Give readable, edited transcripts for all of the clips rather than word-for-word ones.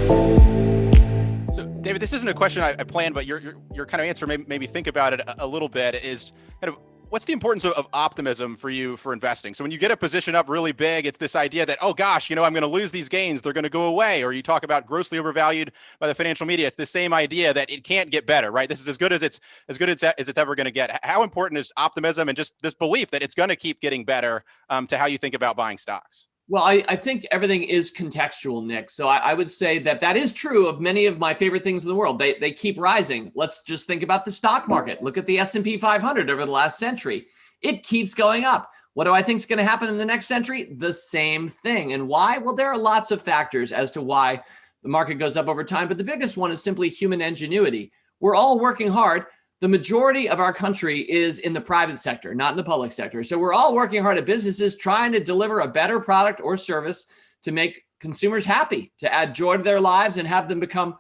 So, David, this isn't a question I planned, but your kind of answer made me think about it a little bit. Is kind of what's the importance of optimism for you for investing? So when you get a position up really big, it's this idea that, oh gosh, I'm going to lose these gains, they're going to go away. Or you talk about grossly overvalued by the financial media. It's the same idea that it can't get better, right? This is as good as it's ever going to get. How important is optimism and just this belief that it's going to keep getting better to how you think about buying stocks? Well, I think everything is contextual, Nick. So I would say that is true of many of my favorite things in the world. They keep rising. Let's just think about the stock market. Look at the S&P 500 over the last century. It keeps going up. What do I think is going to happen in the next century? The same thing. And why? Well, there are lots of factors as to why the market goes up over time. But the biggest one is simply human ingenuity. We're all working hard. The majority of our country is in the private sector, not in the public sector. So we're all working hard at businesses trying to deliver a better product or service to make consumers happy, to add joy to their lives and have them become,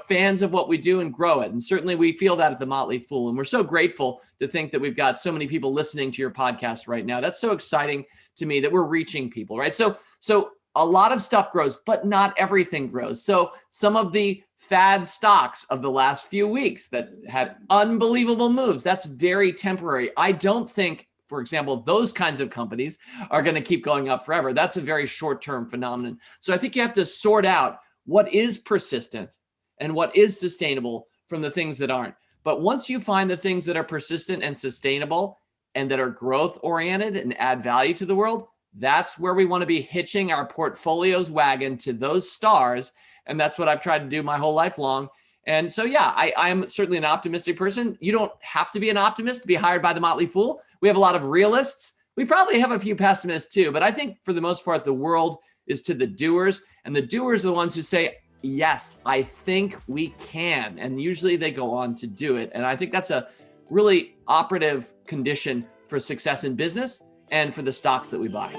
fans of what we do and grow it. And certainly we feel that at the Motley Fool. And we're so grateful to think that we've got so many people listening to your podcast right now. That's so exciting to me that we're reaching people, right? So a lot of stuff grows, but not everything grows. So some of the fad stocks of the last few weeks that had unbelievable moves, that's very temporary. I don't think, for example, those kinds of companies are going to keep going up forever. That's a very short-term phenomenon. So I think you have to sort out what is persistent and what is sustainable from the things that aren't. But once you find the things that are persistent and sustainable and that are growth-oriented and add value to the world, that's where we want to be hitching our portfolio's wagon to those stars. And that's what I've tried to do my whole life long. And so, yeah, I'm certainly an optimistic person. You don't have to be an optimist to be hired by the Motley Fool. We have a lot of realists. We probably have a few pessimists too. But I think for the most part, the world is to the doers. And the doers are the ones who say, yes, I think we can. And usually they go on to do it. And I think that's a really operative condition for success in business and for the stocks that we buy.